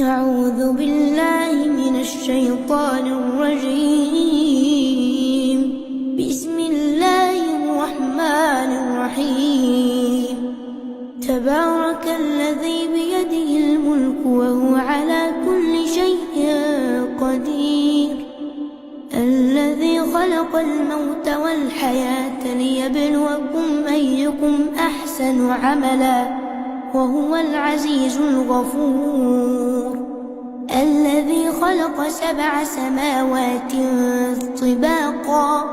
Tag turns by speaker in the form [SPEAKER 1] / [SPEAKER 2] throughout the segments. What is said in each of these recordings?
[SPEAKER 1] أعوذ بالله من الشيطان الرجيم. بسم الله الرحمن الرحيم. تبارك الذي بيده الملك وهو على كل شيء قدير. الذي خلق الموت والحياة ليبلوكم أيكم أحسن عملا وهو العزيز الغفور. الذي خلق 7 سماوات طباقا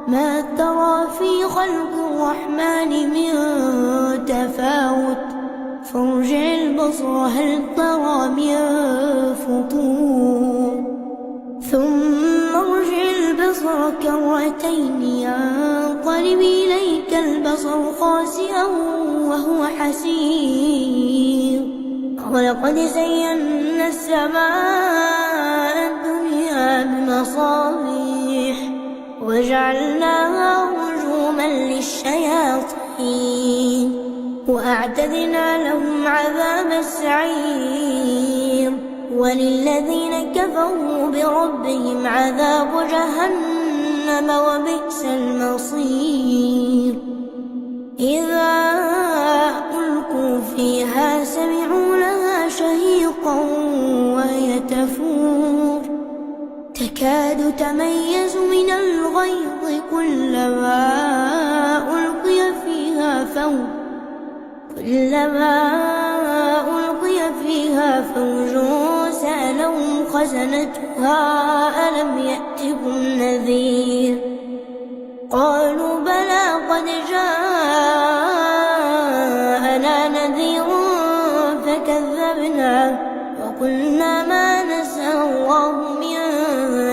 [SPEAKER 1] ما ترى في خلق الرحمن من تفاوت فارجع البصر هل ترى من فطور ثم ارجع البصر كرتين ينقلب إليك البصر خاسئا وهو حسير. ولقد زينا السماء الدنيا بمصابيح وجعلناها رجوما للشياطين وأعتدنا لهم عذاب السعير. وللذين كفروا بربهم عذاب جهنم وبئس المصير. إذا ألقوا فيها سمعوا لها شهيقا وهي تفور تكاد تميز من الغيظ كلما ألقي فيها فوج سألهم خزنتها ألم يأتكم نذير قالوا بلى قد جاءنا نذير فكذبنا وقلنا ما نزل الله من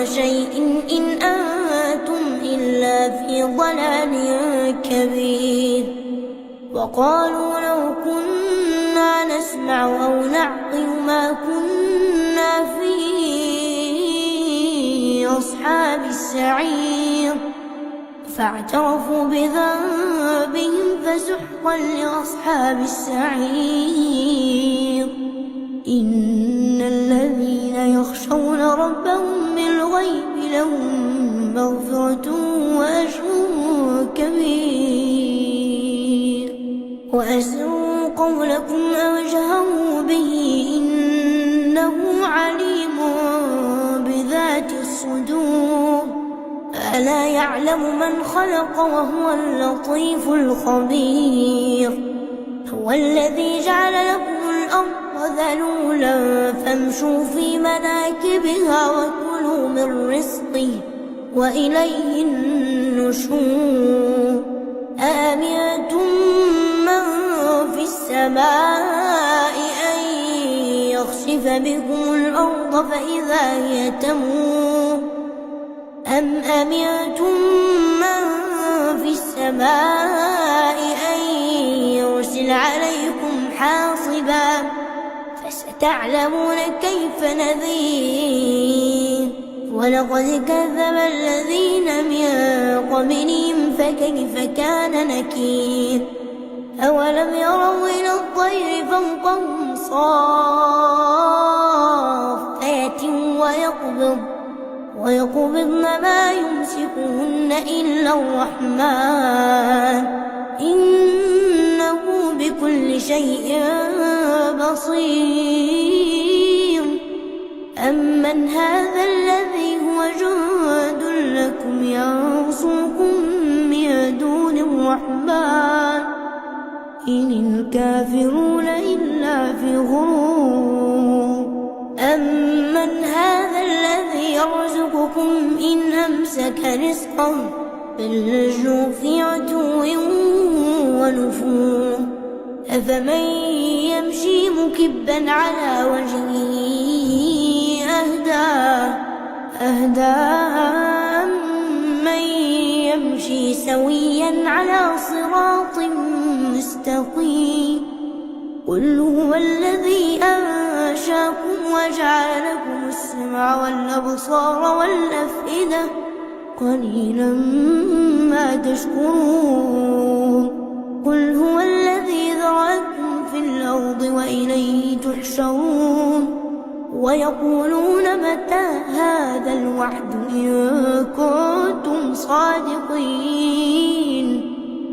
[SPEAKER 1] شيء إن أنتم إلا في ضلال كبير. وقالوا لو كنا نسمع أو نعقل ما كنا في أصحاب السعير فاعترفوا بذنبهم فسحقا لأصحاب السعير. إن الذين يخشون ربهم بالغيب لهم مغفرة وأجر كبير. وأسروا قولكم أو اجهروا به إنه عليم بذات الصدور. ألا يعلم من خلق وهو اللطيف الخبير. هو الذي جعل لكم الأرض ذلولا فامشوا في مناكبها وكلوا من رزقه وإليه النشور. أأمنتم من في السماء أن يخسف بكم الأرض فإذا هي تمور أم أمنتم من في السماء أن يرسل عليكم حاصبا فستعلمون كيف نذير. ولقد كذب الذين من قبلهم فكيف كان نكير. أولم يروا إلى الطير فوقهم صافات ويقبضن ما يمسكهن إلا الرحمن إنه بكل شيء بصير. أمن هذا الذي هو جند لكم ينصركم من دون الرحمن إن الكافرون إلا في غرور. أمن هذا الذي يرزقكم إن أمسك رزقه بل لجوا في عتو ونفور. أفمن يمشي مكبا على وجهه أهدى من يمشي سويا على صراط مستقيم. قل هو الذي أنشاكم وجعل لكم السمع والأبصار والأفئدة قليلا ما تشكرون. قل هو الذي ذرأكم في الأرض وإليه تحشرون. ويقولون متى هذا الوعد إن كنتم صادقين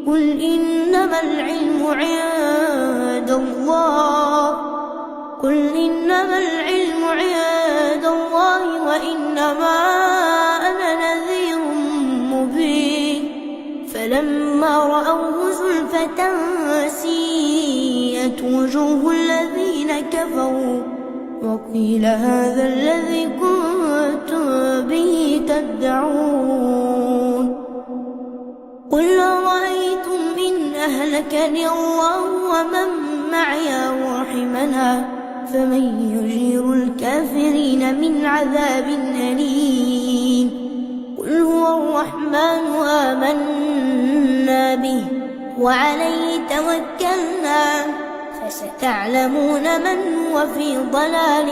[SPEAKER 1] قل إنما العلم عند الله وإنما أنا نذير مبين فلما رأوه زلفة سيئت وجوه الذين كفروا وقيل هذا الذي كنتم به تدعون قل أرأيتم إن أهلكني الله ومن معي ورحمنا فمن يجير الكافرين من عذاب أليم قل هو الرحمن آمنا به وعليه توكلنا فستعلمون من هو في ضلال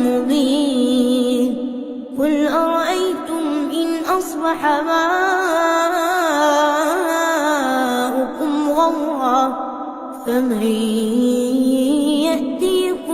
[SPEAKER 1] مبين قل أرأيتم إن أصبح ماؤكم غورا فمن يأتيكم